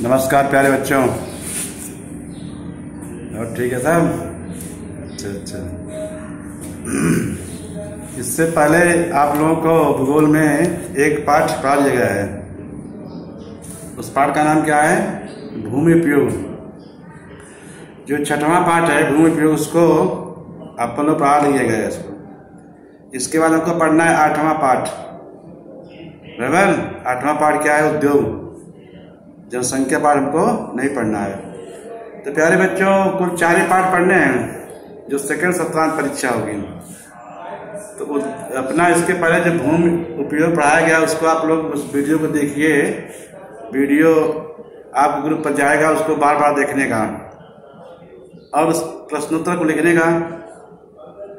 नमस्कार प्यारे बच्चों। और ठीक है साहब? अच्छा। इससे पहले आप लोगों को भूगोल में एक पाठ पढ़ा दिया गया है। उस पाठ का नाम क्या है? भूमि उपयोग। जो छठवां पाठ है भूमि उपयोग, उसको अपन लोग पढ़ा लिया गया है इसको। इसके बाद आपको पढ़ना है आठवां पाठ। बराबर? आठवां पाठ क्या है? उद्योग। जनसंख्या पाठ हमको नहीं पढ़ना है। तो प्यारे बच्चों, कुल 4 ही पाठ पढ़ने हैं जो सेकंड सत्रांत परीक्षा होगी। तो अपना इसके पहले जो भूमि उपयोग पढ़ाया गया उसको आप लोग उस वीडियो को देखिए। वीडियो आप ग्रुप पर जाएगा, उसको बार बार देखने का और उस प्रश्नोत्तर को लिखने का,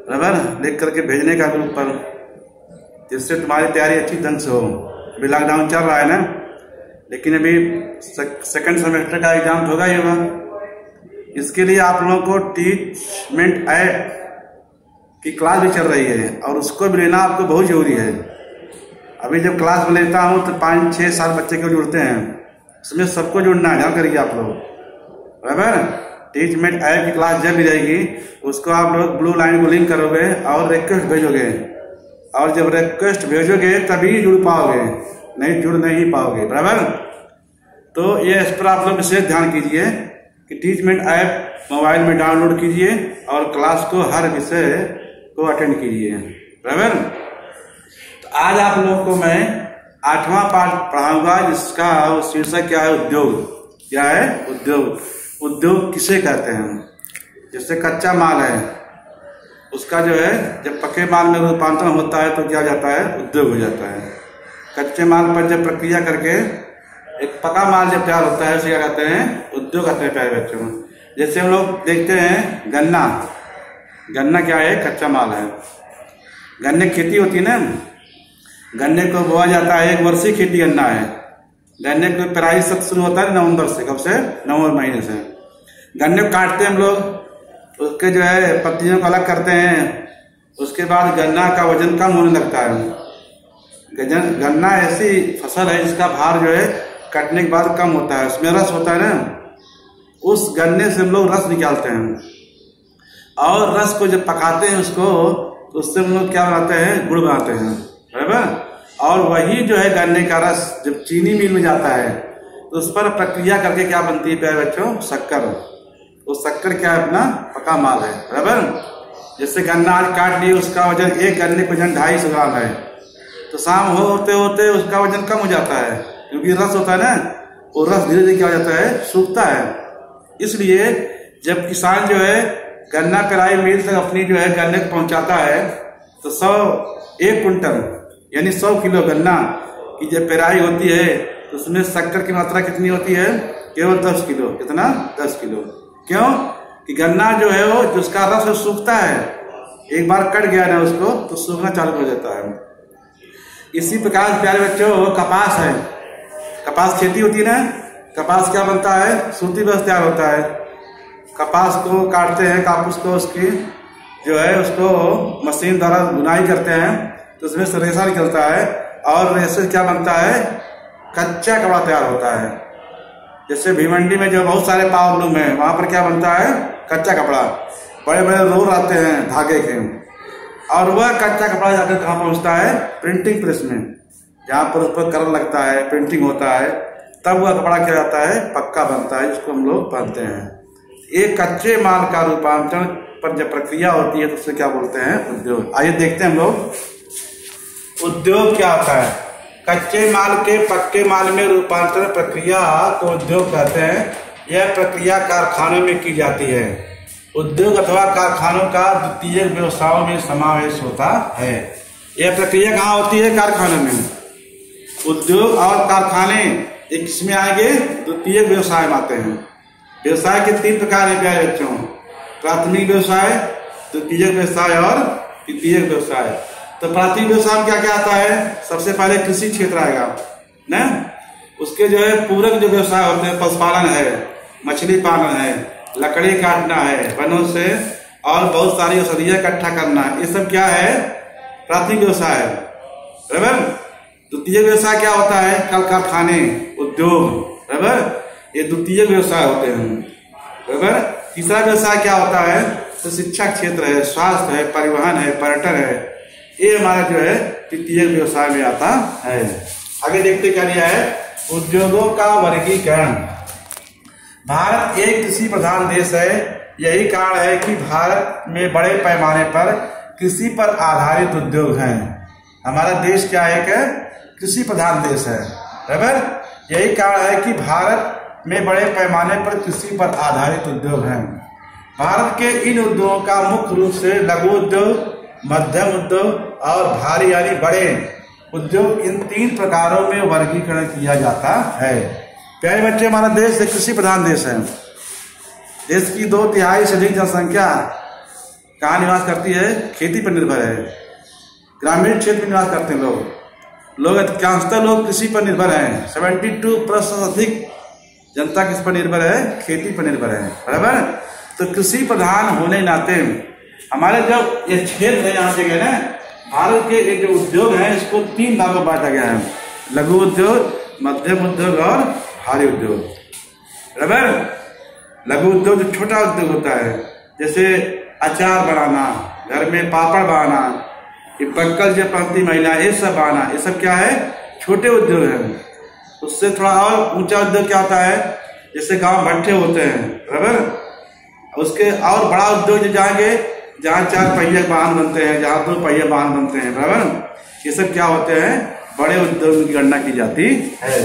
बराबर, लिख करके भेजने का ग्रुप पर, जिससे तुम्हारी तैयारी अच्छी ढंग से हो। अभी लॉकडाउन चल रहा है ना, लेकिन अभी सेकंड सेमेस्टर का एग्जाम होगा ही होगा। इसके लिए आप लोगों को टीचमेंट ऐप की क्लास भी चल रही है और उसको भी लेना आपको बहुत जरूरी है। अभी जब क्लास में लेता हूँ तो 5, 6, 7 बच्चे क्यों जुड़ते हैं, इसमें सबको जुड़ना है। ध्यान करिए आप लोग, बराबर। टीचमेंट ऐप की क्लास जब भी रहेगी उसको आप लोग ब्लू लाइन को लिंक करोगे और रिक्वेस्ट भेजोगे, और जब रिक्वेस्ट भेजोगे तभी जुड़ पाओगे, नहीं जुड़ नहीं पाओगे, बराबर। तो ये इस पर आप लोग विशेष ध्यान कीजिए कि टीचमेंट ऐप मोबाइल में डाउनलोड कीजिए और क्लास को हर विषय को अटेंड कीजिए, बराबर। तो आज आप लोगों को मैं 8वां पाठ पढ़ाऊंगा, जिसका शीर्षक क्या है? उद्योग। क्या है? उद्योग। उद्योग किसे कहते हैं? जैसे कच्चा माल है, उसका जो है जब पक्के माल में रूपांतरण होता है तो क्या हो जाता है? उद्योग हो जाता है। कच्चे माल पर जब प्रक्रिया करके एक पका माल जब तैयार होता है उसे क्या कहते हैं? उद्योग कहते हैं प्यारे बच्चों। जैसे हम लोग देखते हैं गन्ना। गन्ना क्या है? कच्चा माल है। गन्ने की खेती होती है ना, गन्ने को बोआ जाता है, 1 वर्षीय खेती गन्ना है। गन्ने को पेराई सत्र शुरू होता है नवंबर से। कब से? नवंबर महीने से। गन्ने को काटते हैं हम लोग, उसके जो है पत्तियों को अलग करते हैं। उसके बाद गन्ना का वजन कम होने लगता है। गन्ना ऐसी फसल है जिसका भार जो है कटने के बाद कम होता है, उसमें रस होता है ना, उस गन्ने से हम लोग रस निकालते हैं और रस को जब पकाते हैं उसको, तो उससे हम लोग क्या बनाते हैं? गुड़ बनाते हैं, बराबर। और वही जो है गन्ने का रस जब चीनी मिल में जाता है तो उस पर प्रक्रिया करके क्या बनती है प्यारे बच्चों? शक्कर। वो शक्कर क्या है? अपना पका माल है, बराबर। जैसे गन्ना आज काट लिए, उसका वजन, एक गन्ने का वजन 250 ग्राम है, तो शाम होते होते उसका वजन कम हो जाता है, क्योंकि रस होता है ना, वो रस धीरे धीरे क्या हो जाता है? सूखता है। इसलिए जब किसान जो है गन्ना पेराई मिल तक अपनी जो है गन्ने को पहुंचाता है तो 1 कुंटल यानी 100 किलो गन्ना की जब पेराई होती है तो उसमें शक्कर की मात्रा कितनी होती है? केवल 10 किलो। कितना? 10 किलो। क्यों? कि गन्ना जो है वो जिसका रस सूखता है, एक बार कट गया ना उसको तो सूखना चालू हो जाता है। इसी प्रकार प्यारे बच्चों कपास है। कपास खेती होती है ना, कपास क्या बनता है? सूती वस्त्र तैयार होता है। कपास को काटते हैं, कापूस को, उसकी जो है उसको मशीन द्वारा बुनाई करते हैं तो उसमें से रेशा निकलता है और रेशे क्या बनता है? कच्चा कपड़ा तैयार होता है। जैसे भिवंडी में जो बहुत सारे पावर लूम है, वहां पर क्या बनता है? कच्चा कपड़ा। बड़े बड़े रोल आते हैं धागे के, और वह कच्चा कपड़ा जाकर कहाँ पहुंचता है? प्रिंटिंग प्रेस में, जहाँ पर उस पर कलर लगता है, प्रिंटिंग होता है, तब वह कपड़ा क्या जाता है? पक्का बनता है, जिसको हम लोग पहनते हैं। एक कच्चे माल का रूपांतरण पर जब प्रक्रिया होती है तो उसे क्या बोलते हैं? उद्योग। आइए देखते हैं हम लोग उद्योग क्या होता है। कच्चे माल के पक्के माल में रूपांतरण प्रक्रिया को उद्योग कहते हैं। यह प्रक्रिया कारखानों में की जाती है। उद्योग अथवा कारखानों का द्वितीयक व्यवसायों में समावेश होता है। यह प्रक्रिया कहाँ होती है? कारखानों में। उद्योग और कारखाने एक किसमें आएंगे? द्वितीयक व्यवसाय में आते हैं। व्यवसाय के 3 प्रकार हैं प्यारे बच्चों, प्राथमिक व्यवसाय, द्वितीयक व्यवसाय और तृतीयक व्यवसाय। तो प्राथमिक व्यवसाय में क्या क्या आता है? सबसे पहले कृषि क्षेत्र आएगा ना, उसके जो है पूरक जो व्यवसाय होते हैं, पशुपालन है, मछली पालन है, लकड़ी काटना है वनों से, और बहुत सारी औषधियां इकट्ठा करना है, ये सब क्या है? प्राथमिक व्यवसाय है, बराबर। द्वितीय व्यवसाय क्या होता है? कल कारखाने, उद्योग, बराबर, ये द्वितीय व्यवसाय होते हैं, बराबर। तीसरा व्यवसाय क्या होता है? तो शिक्षा क्षेत्र है, स्वास्थ्य है, परिवहन है, पर्यटन है, ये हमारा जो है तृतीय व्यवसाय में आता है। आगे देखते क्या लिया है? उद्योगों का वर्गीकरण। भारत एक कृषि प्रधान देश है, यही कारण है कि भारत में बड़े पैमाने पर कृषि पर आधारित उद्योग हैं। हमारा देश क्या है? कृषि प्रधान देश है, बराबर। यही कारण है कि भारत में बड़े पैमाने पर कृषि पर आधारित उद्योग हैं। भारत के इन उद्योगों का मुख्य रूप से लघु उद्योग, मध्यम उद्योग और भारी यानी बड़े उद्योग, इन 3 प्रकारों में वर्गीकरण किया जाता है। प्यारे बच्चे, हमारा देश एक कृषि प्रधान देश है। देश की 2/3 से अधिक जनसंख्या कहाँ निवास करती है? खेती पर निर्भर है। ग्रामीण क्षेत्र में निवास करते हैं लोग अधिकांशतः लोग कृषि पर निर्भर हैं। 72% अधिक जनता किस पर निर्भर है? खेती पर निर्भर है, बराबर। तो कृषि प्रधान होने नाते हमारे जो ये क्षेत्र है, यहाँ जगह ना, भारत के ये जो उद्योग है इसको 3 भागों में बांटा गया है: लघु उद्योग, मध्यम उद्योग और भारी उद्योग, बराबर। लघु उद्योग जो छोटा उद्योग होता है, जैसे अचार बनाना, घर में पापड़ बनाना, ये पक्कल जो पहनती महिला, ये सब बनाना, ये सब क्या है? छोटे उद्योग है। उससे थोड़ा और ऊंचा उद्योग क्या होता है? जैसे गांव भट्ठे होते हैं, बराबर। उसके और बड़ा उद्योग जो जाएंगे, जहाँ 4 पहिया वाहन बनते हैं, जहाँ 2 पहिया वाहन बनते हैं, बराबर। ये सब क्या होते हैं? बड़े उद्योग की गणना की जाती है।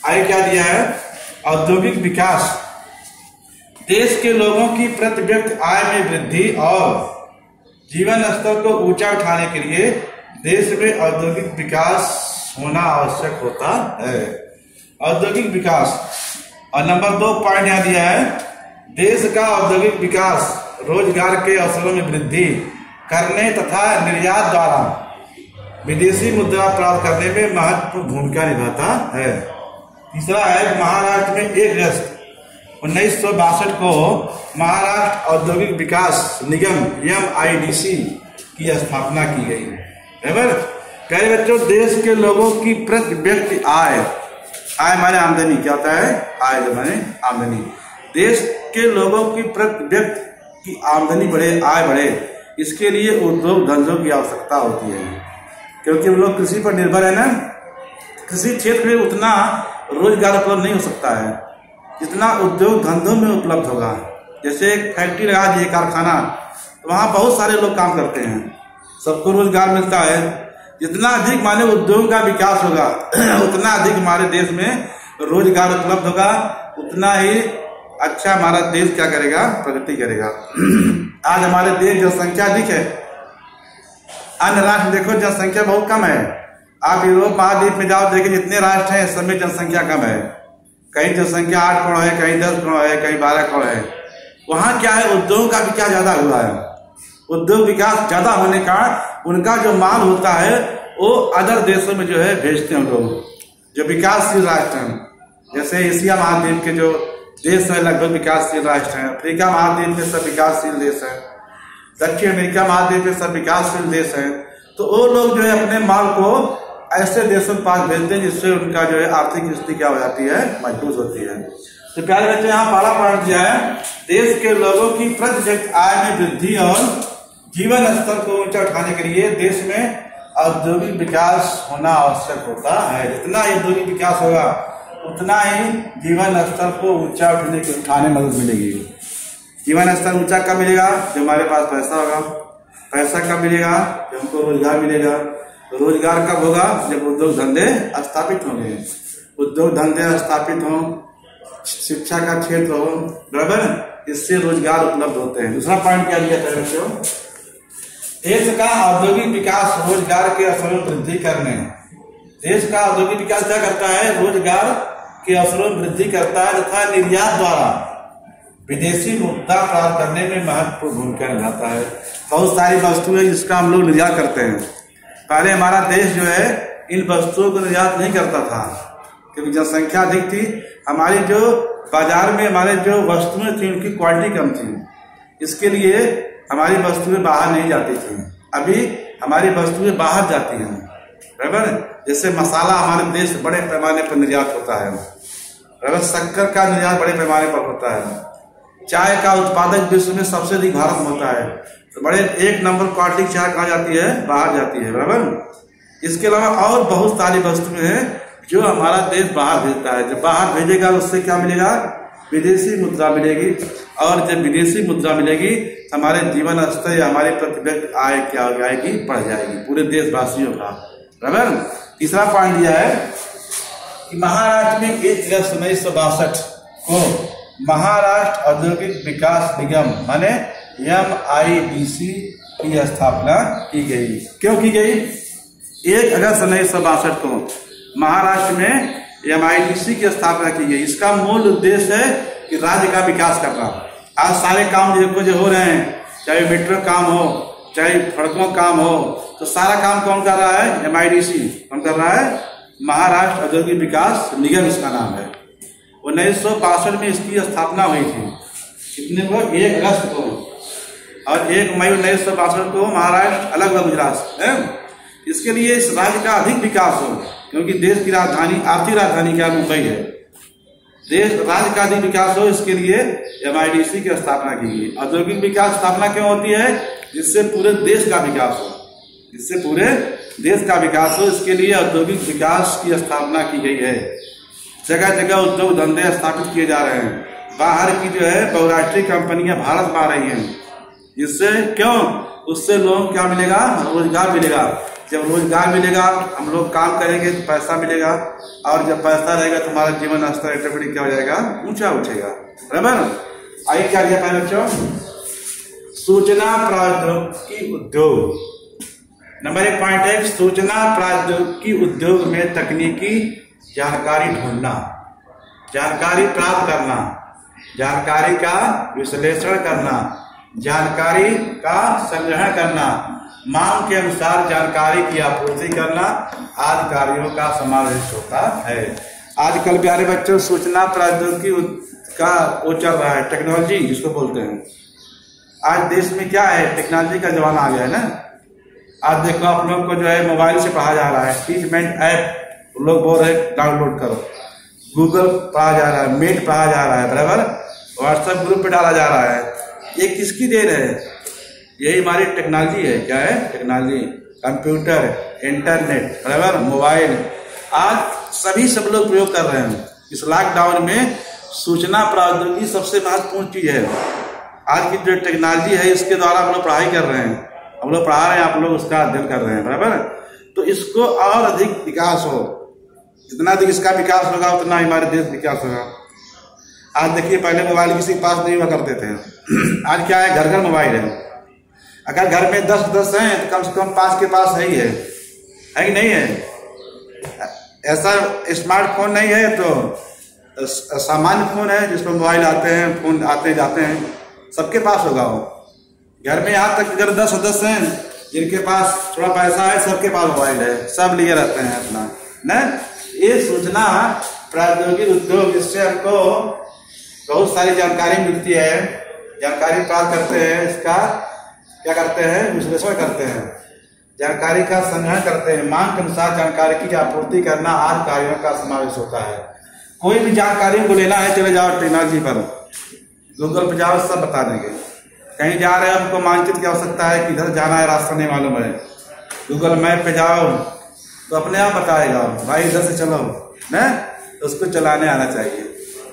आगे क्या दिया है? औद्योगिक विकास। देश के लोगों की प्रति व्यक्ति आय में वृद्धि और जीवन स्तर को ऊंचा उठाने के लिए देश में औद्योगिक विकास होना आवश्यक होता है। औद्योगिक विकास। और नंबर 2 पॉइंट यहाँ दिया है, देश का औद्योगिक विकास रोजगार के अवसरों में वृद्धि करने तथा निर्यात द्वारा विदेशी मुद्रा प्राप्त करने में महत्वपूर्ण भूमिका निभाता है। तीसरा है, महाराष्ट्र में 1 अगस्त 1962 को महाराष्ट्र औद्योगिक विकास निगम MIDC की स्थापना की गई, बराबर। प्यारे बच्चों, देश के लोगों की प्रति व्यक्ति आय माने आमदनी, क्या होता है? आय माने आमदनी। देश के लोगों की प्रति व्यक्ति की आमदनी बढ़े, आय बढ़े, इसके लिए उद्योग धंधों की आवश्यकता होती है, क्योंकि हम लोग कृषि पर निर्भर है ना। कृषि क्षेत्र में उतना रोजगार उपलब्ध नहीं हो सकता है जितना उद्योग धंधों में उपलब्ध होगा। जैसे एक फैक्ट्री लगा दिए, कारखाना, तो वहाँ बहुत सारे लोग काम करते हैं, सबको रोजगार मिलता है। जितना अधिक माने उद्योग का विकास होगा उतना अधिक हमारे देश में रोजगार उपलब्ध होगा, उतना ही अच्छा हमारा देश क्या करेगा? प्रगति करेगा। आज हमारे देश जनसंख्या अधिक है, अन्य राष्ट्र देखो जनसंख्या बहुत कम है। आप यूरोप महाद्वीप में जाओ, देखिए जितने राष्ट्र हैं सब में जनसंख्या कम है। कहीं जनसंख्या 8 करोड़ है, कहीं 10 करोड़ है, कहीं 12 करोड़ है। वहाँ क्या है? उद्योग का विकास ज्यादा हुआ है। उद्योग विकास ज्यादा होने का उनका जो माल होता है वो अदर देशों में जो है भेजते हैं लोग, जो विकासशील राष्ट्र हैं। जैसे एशिया महाद्वीप के जो देश है लगभग विकासशील राष्ट्र हैं, अफ्रीका महाद्वीप में सब विकासशील देश है, दक्षिण अमेरिका महाद्वीप में सब विकासशील देश है। तो वो लोग जो है अपने माल को ऐसे देशों के पास भेजते हैं जिससे उनका जो है आर्थिक स्थिति क्या हो जाती है? मजबूत होती है। तो प्यारे बच्चे, यहाँ पहला पॉइंट दिया है, देश के लोगों की प्रति व्यक्ति आय में वृद्धि और जीवन स्तर को ऊंचा उठाने के लिए देश में औद्योगिक विकास होना आवश्यक होता है। जितना औद्योगिक विकास होगा उतना ही जीवन स्तर को ऊंचा उठाने में मदद मिलेगी। जीवन स्तर ऊंचा कब मिलेगा? जब हमारे पास पैसा होगा। पैसा कब मिलेगा? जब हमको रोजगार मिलेगा। रोजगार कब होगा? जब उद्योग धंधे स्थापित होंगे। उद्योग धंधे स्थापित हों, शिक्षा का क्षेत्र हो, बराबर, इससे रोजगार उपलब्ध होते हैं। दूसरा पॉइंट क्या दिया था बच्चों? देश का औद्योगिक विकास रोजगार के अवसरों में वृद्धि करने। देश का औद्योगिक विकास क्या करता है? रोजगार के अवसरों में वृद्धि करता है तथा निर्यात द्वारा विदेशी मुद्रा प्राप्त करने में महत्वपूर्ण भूमिका निभाता है। बहुत सारी वस्तुएं जिसका हम लोग निर्यात करते हैं। पहले हमारा देश जो है इन वस्तुओं को निर्यात नहीं करता था क्योंकि जनसंख्या अधिक थी। हमारी जो बाजार में हमारे जो वस्तुएं थी उनकी क्वालिटी कम थी, इसके लिए हमारी वस्तुएं बाहर नहीं जाती थी। अभी हमारी वस्तुएं बाहर जाती हैं, बराबर। जैसे मसाला हमारे देश बड़े पैमाने पर निर्यात होता है, बराबर। शक्कर का निर्यात बड़े पैमाने पर होता है। चाय का उत्पादक विश्व में सबसे अधिक भारत में होता है, तो बड़े 1 नंबर क्वालिटी की चाय कहाँ जाती है? बाहर जाती है, बराबर। इसके अलावा और बहुत सारी वस्तुएं हैं जो हमारा देश बाहर भेजता है। जब बाहर भेजेगा उससे क्या मिलेगा? विदेशी मुद्रा मिलेगी, और जब विदेशी मुद्रा मिलेगी हमारे जीवन स्तर या हमारी प्रति व्यक्ति आय क्या हो जाएगी? बढ़ जाएगी, पूरे देशवासियों का, बराबर। तीसरा पॉइंट दिया है कि महाराष्ट्र में 1 अगस्त 1962 को महाराष्ट्र औद्योगिक विकास निगम माने MIDC की स्थापना की गई। क्यों की गई? 1 अगस्त 1962 को महाराष्ट्र में MIDC की स्थापना की गई। इसका मूल उद्देश्य है कि राज्य का विकास करना। आज सारे काम जो हो रहे हैं, चाहे मेट्रो काम हो, चाहे सड़कों काम हो, तो सारा काम कौन कर रहा है? MIDC कौन कर रहा है? महाराष्ट्र औद्योगिक विकास निगम इसका नाम है। 1962 में इसकी स्थापना हुई थी। कितने को? 1 अगस्त को, और 1 मई 1962 को महाराष्ट्र अलग हुआ गुजरात है। इसके लिए इस राज्य का अधिक विकास हो, क्योंकि देश की राजधानी, आर्थिक राजधानी क्या मुंबई है। देश राज्य का अधिक विकास हो, इसके लिए MIDC की स्थापना की गई। औद्योगिक विकास स्थापना क्यों होती है? जिससे पूरे देश का विकास हो, जिससे पूरे देश का विकास हो, इसके लिए औद्योगिक विकास की स्थापना की गई है। जगह जगह उद्योग धंधे स्थापित किए जा रहे हैं। बाहर की जो है बहुराष्ट्रीय कंपनियां भारत में आ रही हैं, जिससे क्यों? उससे लोगों को क्या मिलेगा? रोजगार मिलेगा। जब रोजगार मिलेगा, हम लोग काम करेंगे तो पैसा मिलेगा, और जब पैसा रहेगा तो हमारा जीवन स्तर ऑटोमेटिक क्या हो जाएगा? ऊंचा उठेगा, बराबर। आइए क्या दिया पहले बच्चों? सूचना प्रौद्योगिकी उद्योग। नंबर 1 पॉइंट है सूचना प्रौद्योगिकी उद्योग में तकनीकी जानकारी ढूंढना, जानकारी प्राप्त करना, जानकारी का विश्लेषण करना, जानकारी का संग्रहण करना, मांग के अनुसार जानकारी की आपूर्ति करना आदि कार्यों का समावेश होता है। आजकल प्यारे बच्चों सूचना प्रौद्योगिकी का वो चल रहा है, टेक्नोलॉजी जिसको बोलते हैं। आज देश में क्या है? टेक्नोलॉजी का जमाना आ गया है ना। आज देखो आप लोग को जो है मोबाइल से पढ़ा जा रहा है। टीचमेंट ऐप लोग बोल रहे डाउनलोड करो, गूगल पढ़ा जा रहा है, मीट पढ़ा जा रहा है, बराबर। व्हाट्सएप ग्रुप पे डाला जा रहा है। ये किसकी देन है? यही हमारी टेक्नोलॉजी है। क्या है? टेक्नोलॉजी, कंप्यूटर, इंटरनेट, बराबर, मोबाइल। आज सभी सब लोग प्रयोग कर रहे हैं। इस लॉकडाउन में सूचना प्रौद्योगिकी सबसे महत्वपूर्ण चीज है। आज की जो टेक्नोलॉजी है इसके द्वारा हम लोग पढ़ाई कर रहे हैं, हम लोग पढ़ा रहे हैं, आप लोग उसका अध्ययन कर रहे हैं, बराबर। तो इसको और अधिक विकास हो, जितना अधिक इसका विकास होगा उतना हमारे देश विकास होगा। आज देखिए पहले मोबाइल किसी के पास नहीं हुआ करते थे, आज क्या है? घर घर मोबाइल है। अगर घर में 10 हैं तो कम से कम 5 के पास है ही है कि नहीं है? ऐसा स्मार्टफोन नहीं है तो सामान्य फोन है जिसमें मोबाइल आते हैं, फोन आते जाते हैं, सबके पास होगा वो। घर में यहाँ तक अगर 10 सदस्य हैं जिनके पास थोड़ा पैसा है, सबके पास मोबाइल है, सब लिए रहते हैं अपना ना। ये सूचना प्रौद्योगिकी उद्योग, इससे हमको बहुत सारी जानकारी मिलती है, जानकारी प्राप्त करते हैं, इसका क्या करते हैं? विश्लेषण करते हैं, जानकारी का संग्रहण करते हैं, मांग के अनुसार जानकारी की आपूर्ति करना आदि कार्यों का समावेश होता है। कोई भी जानकारी को लेना है, चले जाओ टेक्नोलॉजी पर, गूगल पे जाओ, सब बता देंगे। कहीं जा रहे हैं, हमको मानचित्र की आवश्यकता है कि इधर जाना है, रास्ता नहीं मालूम है, गूगल मैप पे जाओ तो अपने आप बताएगा भाई इधर से चलो ना। तो उसको चलाने आना चाहिए।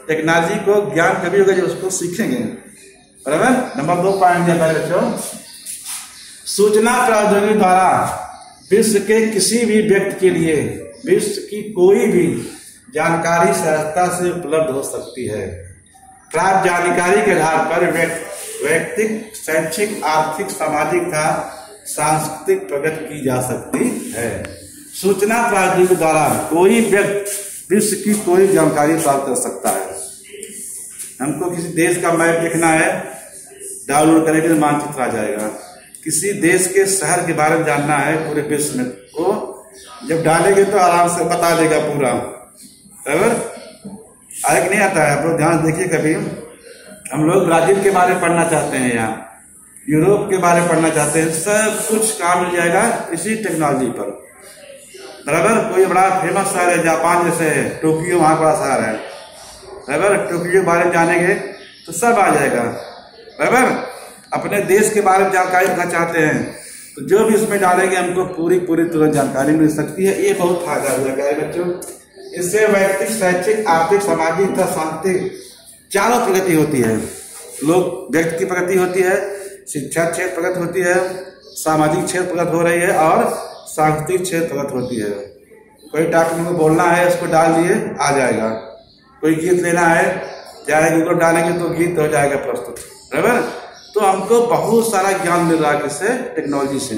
टेक्नोलॉजी को ज्ञान कभी होगा जब उसको सीखेंगे, बराबर। नंबर 2 पॉइंट दिया पहले बच्चों, सूचना प्रौद्योगिकी द्वारा विश्व के किसी भी व्यक्ति के लिए विश्व की कोई भी जानकारी सहजता से उपलब्ध हो सकती है। प्राप्त जानकारी के आधार पर व्यक्तिक, शैक्षिक, आर्थिक, सामाजिक तथा सांस्कृतिक प्रगति की जा सकती है। सूचना प्रौद्योगिकी द्वारा कोई व्यक्ति विश्व की कोई जानकारी प्राप्त कर सकता है। हमको किसी देश का मैप देखना है, डाउनलोड करेंगे तो मानचित्र आ जाएगा। किसी देश के शहर के बारे में जानना है पूरे विश्व में, वो जब डालेंगे तो आराम से बता देगा पूरा। बराबर आगे नहीं आता है, आप लोग ध्यान देखिए। कभी हम लोग ब्राजील के बारे में पढ़ना चाहते हैं, यहाँ यूरोप के बारे में पढ़ना चाहते हैं, सब कुछ काम मिल जाएगा इसी टेक्नोलॉजी पर। बराबर कोई बड़ा फेमस शहर है जापान जैसे है, टोक्यो वहाँ बड़ा शहर है। बराबर टोक्यो के बारे में जानेंगे तो सब आ जाएगा। बराबर अपने देश के बारे में जानकारी रखना चाहते हैं तो जो भी इसमें डालेंगे हमको पूरी तुरंत जानकारी मिल सकती है। ये बहुत फायदा हो जाएगा बच्चों। इससे व्यक्ति शैक्षिक, आर्थिक, सामाजिक तथा सांस्कृतिक चारों प्रगति होती है। लोग व्यक्ति की प्रगति होती है, शिक्षा क्षेत्र प्रगति होती है, सामाजिक क्षेत्र प्रगति हो रही है और सांस्कृतिक क्षेत्र प्रगति होती है। कोई टॉपिक को बोलना है उसको डाल दिए आ जाएगा, कोई गीत लेना है चाहे गूगल डालेंगे तो गीत हो जाएगा प्रस्तुत। बराबर तो हमको बहुत सारा ज्ञान मिल रहा है किससे, टेक्नोलॉजी से,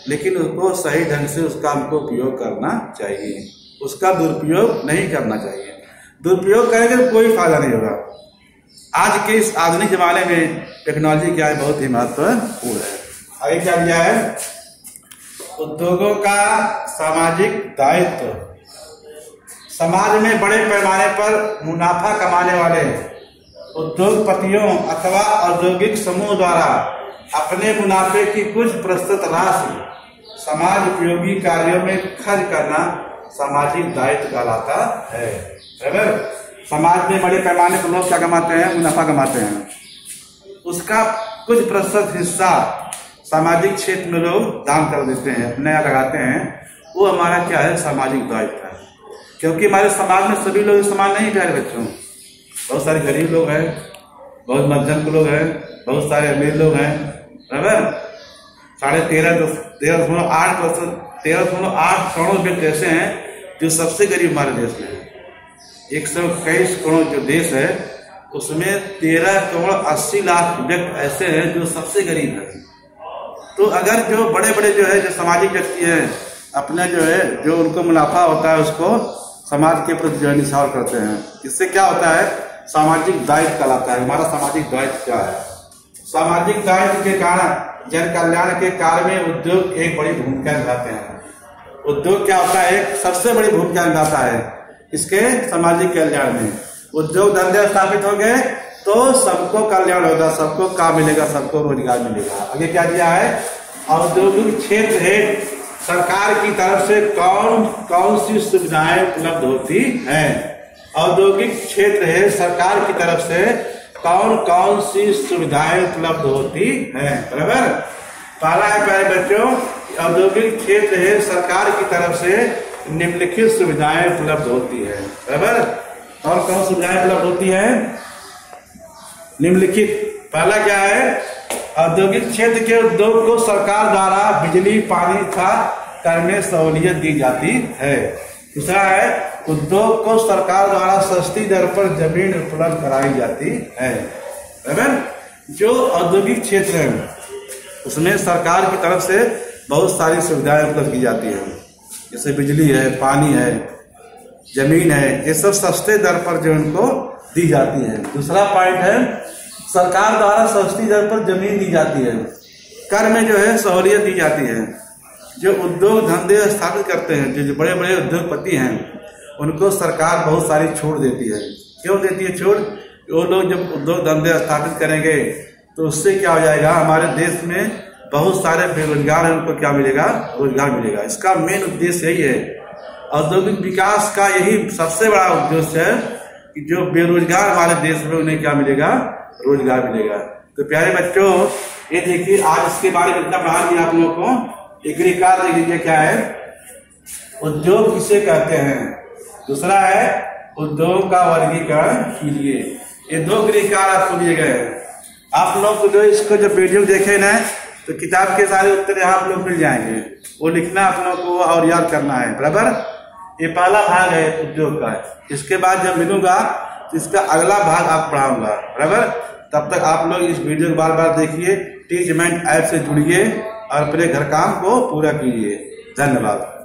लेकिन उसको सही ढंग से उसका हमको उपयोग करना चाहिए, उसका दुरुपयोग नहीं करना चाहिए। दुरुपयोग करेंगे तो कोई फायदा नहीं होगा। आज के इस आधुनिक जमाने में टेक्नोलॉजी क्या है, बहुत ही महत्वपूर्ण है। आगे क्या दिया है, उद्योगों का सामाजिक दायित्व। समाज में बड़े पैमाने पर मुनाफा कमाने वाले उद्योगपतियों अथवा औद्योगिक समूह द्वारा अपने मुनाफे की कुछ प्रतिशत राशि समाज उपयोगी कार्यों में खर्च करना सामाजिक दायित्व कहलाता है। बराबर समाज में बड़े पैमाने पर लोग क्या कमाते हैं, मुनाफा कमाते हैं, उसका कुछ प्रतिशत हिस्सा सामाजिक क्षेत्र में लोग दान कर देते हैं, अपने यहाँ लगाते हैं। वो हमारा क्या है, सामाजिक दायित्व है। क्योंकि हमारे समाज में सभी लोग समान नहीं प्यारे बच्चों, बहुत सारे गरीब लोग हैं, बहुत मध्यम लोग हैं, बहुत सारे अमीर लोग हैं। बराबर 13.8 करोड़ व्यक्ति ऐसे हैं जो सबसे गरीब हमारे देश में है। 121 करोड़ जो देश है उसमें 13.80 करोड़ व्यक्ति ऐसे हैं जो सबसे गरीब है। तो अगर जो बड़े बड़े जो है जो सामाजिक व्यक्ति है अपने जो है जो उनको मुनाफा होता है उसको समाज के प्रति जो है निछावर करते हैं, इससे क्या होता है, सामाजिक दायित्व कहलाता है। हमारा सामाजिक दायित्व क्या है, सामाजिक दायित्व के कारण जन कल्याण के कार्य में उद्योग एक बड़ी भूमिका निभाते हैं। उद्योग क्या होता है, एक सबसे बड़ी भूमिका निभाता है इसके सामाजिक कल्याण में। उद्योग धंधे स्थापित हो गए तो सबको कल्याण होगा, सबको काम मिलेगा, सबको रोजगार मिलेगा। आगे क्या दिया है, औद्योगिक क्षेत्र है सरकार की तरफ से कौन कौन सी सुविधाएं उपलब्ध होती हैं। औद्योगिक क्षेत्र है सरकार की तरफ से कौन कौन सी सुविधाएं उपलब्ध होती हैं। बराबर पहला है प्यारे बच्चों, औद्योगिक क्षेत्र है सरकार की तरफ से निम्नलिखित सुविधाएं उपलब्ध होती है। बराबर और कौन सुविधाएं उपलब्ध होती है, निम्नलिखित। पहला क्या है, औद्योगिक क्षेत्र के उद्योग को सरकार द्वारा बिजली, पानी तथा कर में सहूलियत दी जाती है। दूसरा है, उद्योग को सरकार द्वारा सस्ती दर पर जमीन उपलब्ध कराई जाती है। जो औद्योगिक क्षेत्र है उसमें सरकार की तरफ से बहुत सारी सुविधाएं उपलब्ध की जाती है, जैसे बिजली है, पानी है, जमीन है, ये सब सस्ते दर पर जो उनको दी जाती है। दूसरा पॉइंट है, सरकार द्वारा सस्ती दर पर जमीन दी जाती है, कर में जो है सहूलियत दी जाती है। जो उद्योग धंधे स्थापित करते हैं, जो बड़े बड़े उद्योगपति हैं, उनको सरकार बहुत सारी छूट देती है। क्यों देती है छूट, वो लोग जब उद्योग धंधे स्थापित करेंगे तो उससे क्या हो जाएगा, हमारे देश में बहुत सारे बेरोजगार हैं, उनको क्या मिलेगा, रोजगार मिलेगा। इसका मेन उद्देश्य यही है, औद्योगिक विकास का यही सबसे बड़ा उद्देश्य है कि जो बेरोजगार हमारे देश में उन्हें क्या मिलेगा, रोजगार मिलेगा। तो प्यारे बच्चों ये देखिए, आज इसके बारे में इतना पढ़ा दिया आप लोगों को। एग्रीकार देख लीजिए क्या है, उद्योग किसे कहते हैं। दूसरा है, उद्योग का वर्गीकरण कीजिए। ये दो गृहकार आपको दिए गए हैं। आप लोग जो इसको जब वीडियो देखे ना तो किताब के सारे उत्तर यहाँ आप लोग मिल जाएंगे, वो लिखना आप लोग को और याद करना है। बराबर ये पहला भाग है उद्योग का। इसके बाद जब मिलूंगा तो इसका अगला भाग आप पढ़ाऊंगा। बराबर तब तक आप लोग इस वीडियो को बार बार देखिए, टीचमेंट ऐप से जुड़िए और अपने घर काम को पूरा कीजिए। धन्यवाद।